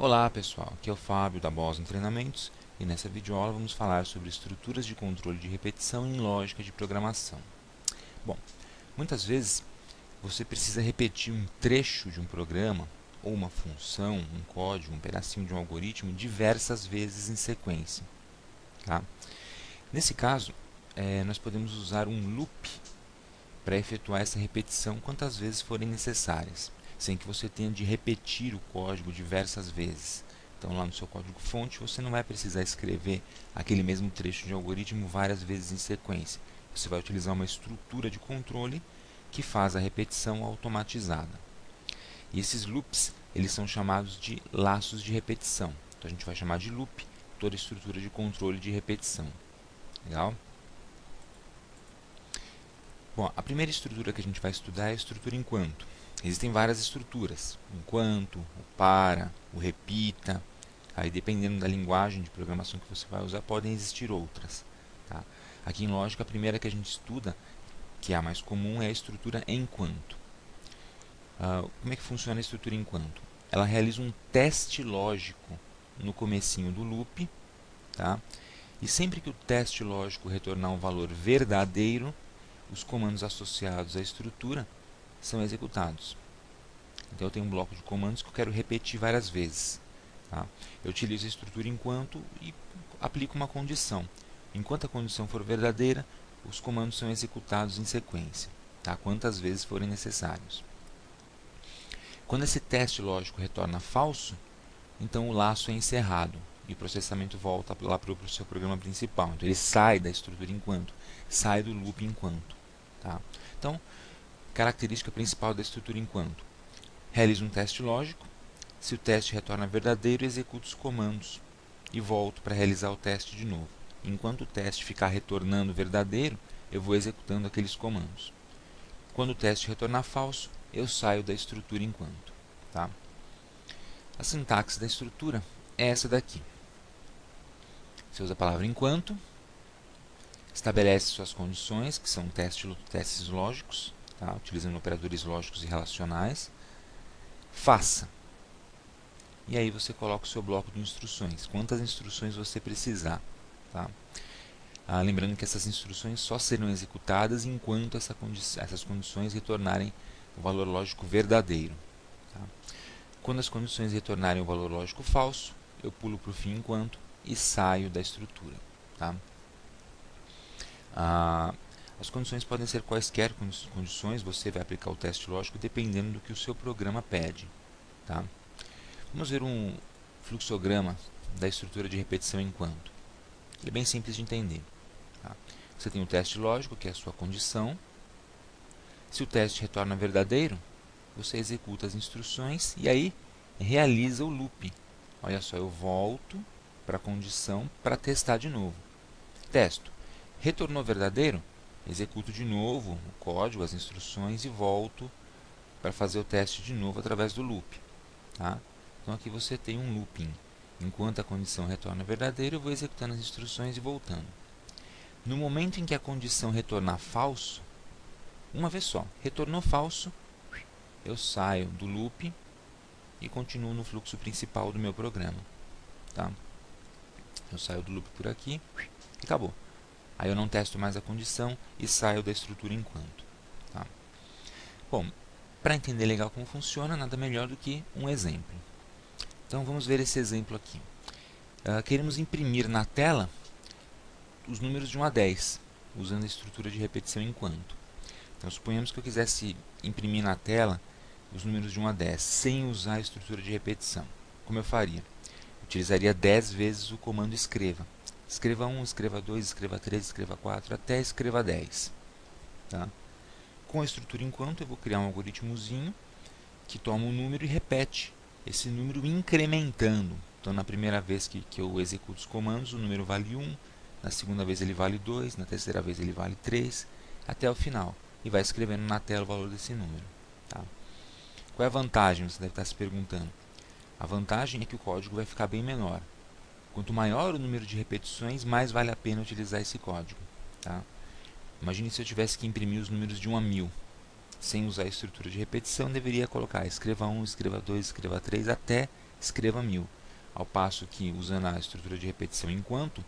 Olá pessoal, aqui é o Fábio da Boston Treinamentos e nessa videoaula vamos falar sobre estruturas de controle de repetição em lógica de programação. Bom, muitas vezes você precisa repetir um trecho de um programa ou uma função, um código, um pedacinho de um algoritmo diversas vezes em sequência. Tá? Nesse caso, nós podemos usar um loop para efetuar essa repetição quantas vezes forem necessárias, sem que você tenha de repetir o código diversas vezes. Então, lá no seu código-fonte, você não vai precisar escrever aquele mesmo trecho de algoritmo várias vezes em sequência. Você vai utilizar uma estrutura de controle que faz a repetição automatizada. E esses loops, eles são chamados de laços de repetição. Então, a gente vai chamar de loop toda estrutura de controle de repetição. Legal? Bom, a primeira estrutura que a gente vai estudar é a estrutura enquanto. Existem várias estruturas, o enquanto, o para, o repita. Aí, dependendo da linguagem de programação que você vai usar, podem existir outras. Tá? Aqui em lógica, a primeira que a gente estuda, que é a mais comum, é a estrutura enquanto. Como é que funciona a estrutura enquanto? Ela realiza um teste lógico no comecinho do loop, tá? E sempre que o teste lógico retornar um valor verdadeiro, os comandos associados à estrutura são executados. Então eu tenho um bloco de comandos que eu quero repetir várias vezes. Tá? Eu utilizo a estrutura enquanto e aplico uma condição. Enquanto a condição for verdadeira, os comandos são executados em sequência, tá? Quantas vezes forem necessários. Quando esse teste lógico retorna falso, então o laço é encerrado e o processamento volta lá para o seu programa principal. Então ele sai da estrutura enquanto, sai do loop enquanto. Tá? Então, característica principal da estrutura enquanto: realizo um teste lógico. Se o teste retorna verdadeiro, executo os comandos e volto para realizar o teste de novo. Enquanto o teste ficar retornando verdadeiro, eu vou executando aqueles comandos. Quando o teste retornar falso, eu saio da estrutura enquanto. Tá? A sintaxe da estrutura é essa daqui. Você usa a palavra enquanto, estabelece suas condições, que são testes lógicos, tá? Utilizando operadores lógicos e relacionais. Faça. E aí você coloca o seu bloco de instruções. Quantas instruções você precisar. Tá? Lembrando que essas instruções só serão executadas enquanto essas condições retornarem o valor lógico verdadeiro. Tá? Quando as condições retornarem o valor lógico falso, eu pulo para o fim enquanto e saio da estrutura. Tá? As condições podem ser quaisquer condições, você vai aplicar o teste lógico dependendo do que o seu programa pede. Tá? Vamos ver um fluxograma da estrutura de repetição enquanto. Ele é bem simples de entender. Tá? Você tem o teste lógico, que é a sua condição. Se o teste retorna verdadeiro, você executa as instruções e aí realiza o loop. Olha só, eu volto para a condição para testar de novo. Testo. Retornou verdadeiro? Executo de novo o código, as instruções e volto para fazer o teste de novo através do loop. Tá? Então aqui você tem um looping. Enquanto a condição retorna verdadeiro, eu vou executando as instruções e voltando. No momento em que a condição retornar falso, uma vez só, retornou falso, eu saio do loop e continuo no fluxo principal do meu programa. Tá? Eu saio do loop por aqui e acabou. Aí eu não testo mais a condição e saio da estrutura enquanto. Tá? Bom, para entender legal como funciona, nada melhor do que um exemplo. Então vamos ver esse exemplo aqui. Queremos imprimir na tela os números de 1 a 10, usando a estrutura de repetição enquanto. Então suponhamos que eu quisesse imprimir na tela os números de 1 a 10, sem usar a estrutura de repetição. Como eu faria? Eu utilizaria 10 vezes o comando escreva. Escreva 1, escreva 2, escreva 3, escreva 4, até escreva 10. Tá? Com a estrutura enquanto, eu vou criar um algoritmozinho que toma um número e repete esse número incrementando. Então, na primeira vez que eu executo os comandos, o número vale 1, na segunda vez ele vale 2, na terceira vez ele vale 3, até o final. E vai escrevendo na tela o valor desse número. Tá? Qual é a vantagem? Você deve estar se perguntando. A vantagem é que o código vai ficar bem menor. Quanto maior o número de repetições, mais vale a pena utilizar esse código. Tá? Imagine se eu tivesse que imprimir os números de 1 a 1000. Sem usar a estrutura de repetição, deveria colocar escreva 1, escreva 2, escreva 3, até escreva 1000. Ao passo que, usando a estrutura de repetição enquanto,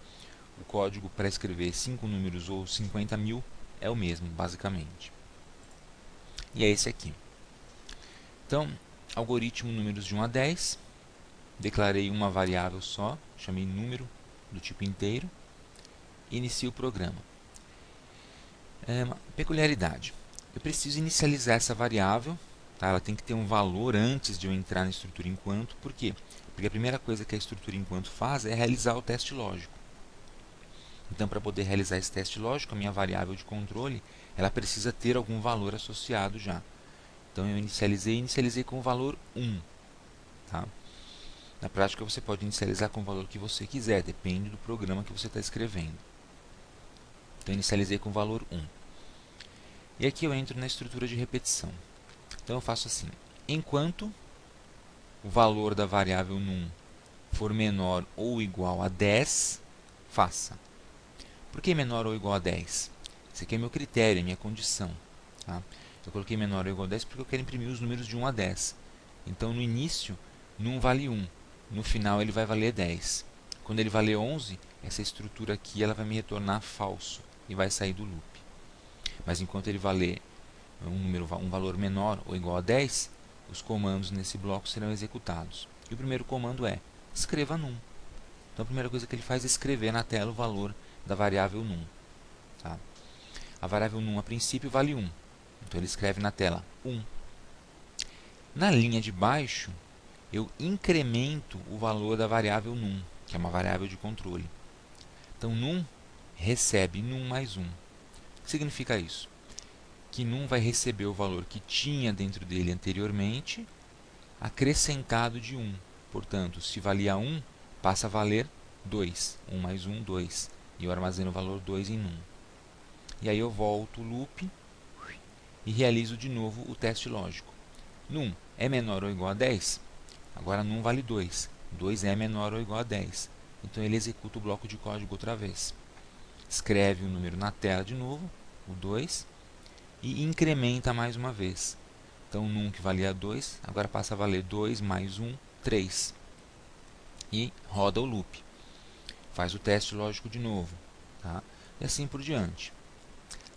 o código para escrever 5 números ou 50.000 é o mesmo, basicamente. E é esse aqui. Então, algoritmo números de 1 a 10. Declarei uma variável só, chamei número do tipo inteiro. Inicio o programa. Uma peculiaridade. Eu preciso inicializar essa variável. Tá? Ela tem que ter um valor antes de eu entrar na estrutura enquanto. Por quê? Porque a primeira coisa que a estrutura enquanto faz é realizar o teste lógico. Então, para poder realizar esse teste lógico, a minha variável de controle ela precisa ter algum valor associado já. Então, eu inicializei com o valor 1. Tá? Na prática, você pode inicializar com o valor que você quiser, depende do programa que você está escrevendo. Então, inicializei com o valor 1. E aqui eu entro na estrutura de repetição. Então, eu faço assim. Enquanto o valor da variável num for menor ou igual a 10, faça. Por que menor ou igual a 10? Esse aqui é meu critério, é minha condição. Tá? Eu coloquei menor ou igual a 10 porque eu quero imprimir os números de 1 a 10. Então, no início, num vale 1. No final, ele vai valer 10. Quando ele valer 11, essa estrutura aqui ela vai me retornar falso e vai sair do loop. Mas enquanto ele valer um valor menor ou igual a 10, os comandos nesse bloco serão executados. E o primeiro comando é escreva num. Então, a primeira coisa que ele faz é escrever na tela o valor da variável num. Tá? A variável num, a princípio, vale 1. Então, ele escreve na tela 1. Na linha de baixo, eu incremento o valor da variável num, que é uma variável de controle. Então, num recebe num mais 1. O que significa isso? Que num vai receber o valor que tinha dentro dele anteriormente, acrescentado de 1. Portanto, se valia 1, passa a valer 2. 1 mais 1, 2. E eu armazeno o valor 2 em num. E aí eu volto o loop e realizo de novo o teste lógico. Num é menor ou igual a 10? Agora num vale 2. 2 é menor ou igual a 10. Então ele executa o bloco de código outra vez. Escreve o número na tela de novo, o 2, e incrementa mais uma vez. Então, num que valia 2, agora passa a valer 2 mais 1, 3. E roda o loop. Faz o teste lógico de novo. Tá? E assim por diante.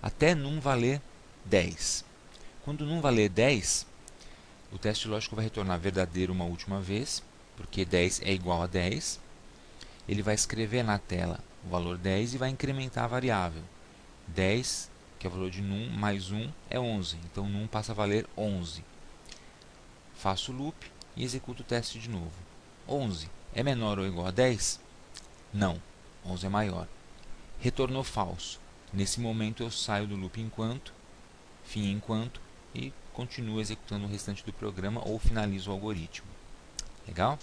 Até num valer 10. Quando num valer 10, o teste lógico vai retornar verdadeiro uma última vez, porque 10 é igual a 10. Ele vai escrever na tela o valor 10 e vai incrementar a variável. 10, que é o valor de num, mais 1 é 11. Então, num passa a valer 11. Faço o loop e executo o teste de novo. 11 é menor ou igual a 10? Não, 11 é maior. Retornou falso. Nesse momento, eu saio do loop enquanto, fim enquanto, e continuo executando o restante do programa ou finalizo o algoritmo. Legal?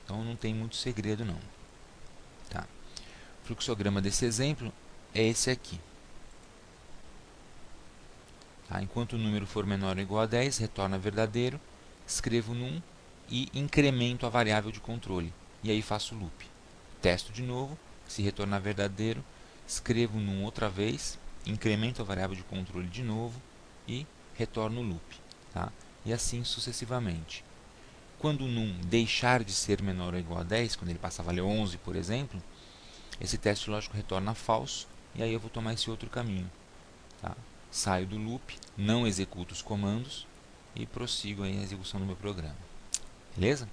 Então, não tem muito segredo, não. Tá. O fluxograma desse exemplo é esse aqui. Tá? Enquanto o número for menor ou igual a 10, retorna verdadeiro, escrevo num e incremento a variável de controle. E aí faço o loop. Testo de novo, se retornar verdadeiro, escrevo num outra vez, incremento a variável de controle de novo e retorno o loop. Tá? E assim sucessivamente. Quando o num deixar de ser menor ou igual a 10, quando ele passar a valer 11, por exemplo, esse teste lógico retorna falso, e aí eu vou tomar esse outro caminho. Tá? Saio do loop, não executo os comandos e prossigo aí a execução do meu programa. Beleza?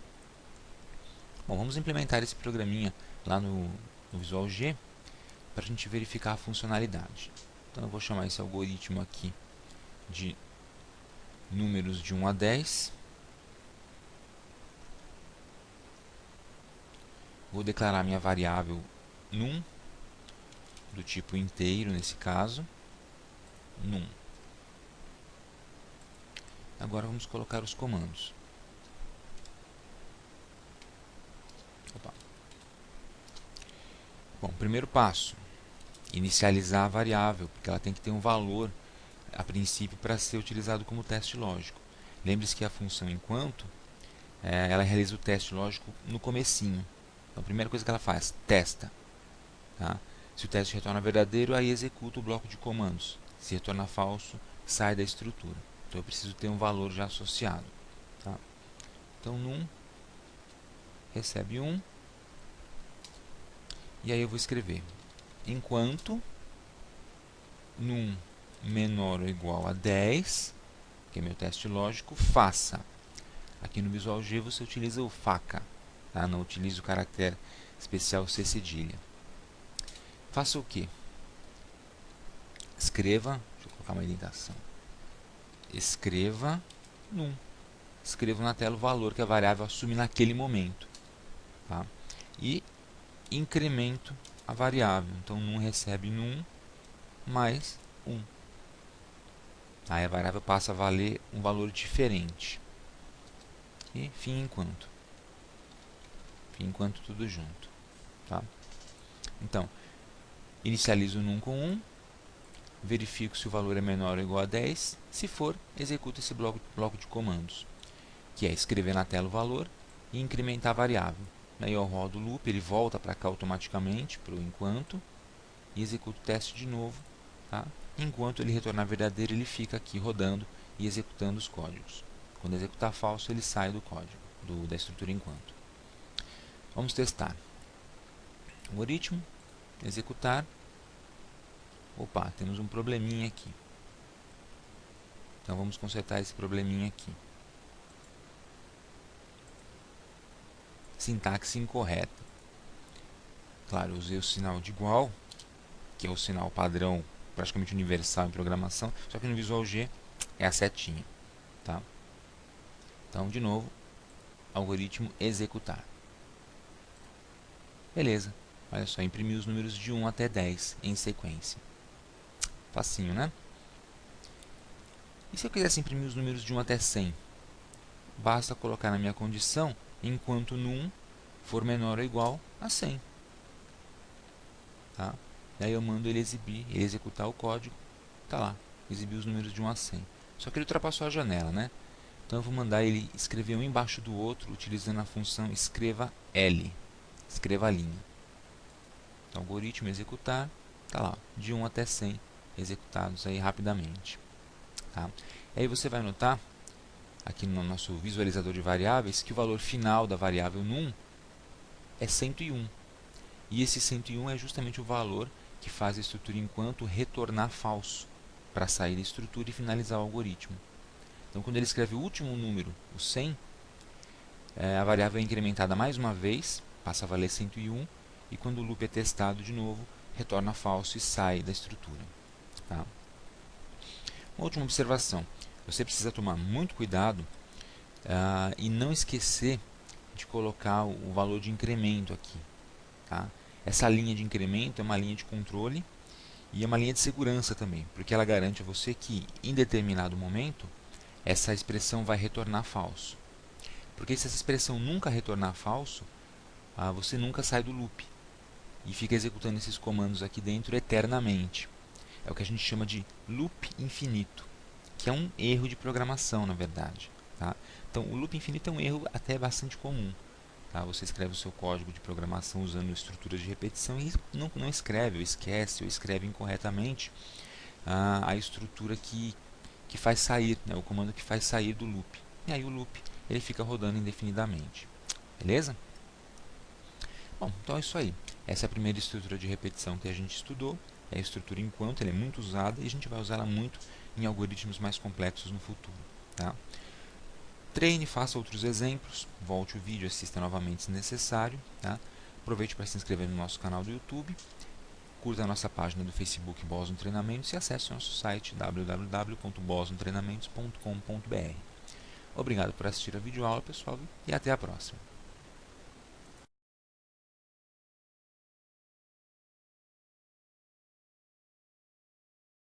Bom, vamos implementar esse programinha lá no Visual G para a gente verificar a funcionalidade. Então eu vou chamar esse algoritmo aqui de números de 1 a 10. Vou declarar minha variável num, do tipo inteiro nesse caso, num. Agora vamos colocar os comandos. Opa. Bom, primeiro passo, inicializar a variável, porque ela tem que ter um valor a princípio para ser utilizado como teste lógico. Lembre-se que a função enquanto, ela realiza o teste lógico no comecinho. Então, a primeira coisa que ela faz, testa. Tá? Se o teste retorna verdadeiro, aí executa o bloco de comandos. Se retorna falso, sai da estrutura. Então eu preciso ter um valor já associado. Tá? Então, num recebe 1. E aí eu vou escrever enquanto num menor ou igual a 10, que é meu teste lógico, faça. Aqui no Visual G você utiliza o faca, tá? Não utiliza o caractere especial C cedilha. Faça o quê? Escreva, deixa eu colocar uma indentação. Escreva num. Escrevo na tela o valor que a variável assume naquele momento, tá? E incremento a variável. Então, num recebe num mais 1. Aí a variável passa a valer um valor diferente. E fim enquanto. Fim enquanto tudo junto, tá? Então, inicializo o num com 1. Verifico se o valor é menor ou igual a 10. Se for, executo esse bloco de comandos, que é escrever na tela o valor e incrementar a variável. Aí eu rodo o loop, ele volta para cá automaticamente, para o enquanto, e executo o teste de novo, tá? Enquanto ele retornar verdadeiro, ele fica aqui rodando e executando os códigos. Quando executar falso, ele sai do código, da estrutura enquanto. Vamos testar. Algoritmo, executar. Opa, temos um probleminha aqui. Então vamos consertar esse probleminha aqui. Sintaxe incorreta. Claro, eu usei o sinal de igual, que é o sinal padrão praticamente universal em programação, só que no Visual G é a setinha, tá? Então, de novo, algoritmo executar. Beleza, olha só, imprimir os números de 1 até 10 em sequência. Facinho, né? E se eu quisesse imprimir os números de 1 até 100? Basta colocar na minha condição enquanto num for menor ou igual a 100. Tá? E aí eu mando ele exibir, ele executar o código. Tá lá, exibir os números de 1 a 100. Só que ele ultrapassou a janela, né? Então eu vou mandar ele escrever um embaixo do outro, utilizando a função escreva L. Escreva a linha. Então, algoritmo executar, tá lá, de 1 até 100 executados aí rapidamente. Tá? E aí você vai notar, aqui no nosso visualizador de variáveis, que o valor final da variável num é 101. E esse 101 é justamente o valor que faz a estrutura enquanto retornar falso, para sair da estrutura e finalizar o algoritmo. Então, quando ele escreve o último número, o 100, a variável é incrementada mais uma vez, passa a valer 101, e quando o loop é testado de novo, retorna falso e sai da estrutura. Tá? Uma última observação, você precisa tomar muito cuidado e não esquecer de colocar o valor de incremento aqui. Tá? Essa linha de incremento é uma linha de controle e é uma linha de segurança também, porque ela garante a você que em determinado momento essa expressão vai retornar falso. Porque se essa expressão nunca retornar falso, você nunca sai do loop e fica executando esses comandos aqui dentro eternamente. É o que a gente chama de loop infinito, que é um erro de programação, na verdade. Tá? Então, o loop infinito é um erro até bastante comum. Tá? Você escreve o seu código de programação usando estruturas de repetição e não escreve, ou esquece, ou escreve incorretamente a estrutura que faz sair, né? O comando que faz sair do loop. E aí o loop ele fica rodando indefinidamente. Beleza? Bom, então é isso aí. Essa é a primeira estrutura de repetição que a gente estudou. É a estrutura enquanto, ela é muito usada e a gente vai usar ela muito em algoritmos mais complexos no futuro. Tá? Treine, faça outros exemplos, volte o vídeo, assista novamente se necessário. Tá? Aproveite para se inscrever no nosso canal do YouTube, curta a nossa página do Facebook Boston Treinamentos e acesse o nosso site www.bostontreinamentos.com.br. Obrigado por assistir a videoaula, pessoal, e até a próxima.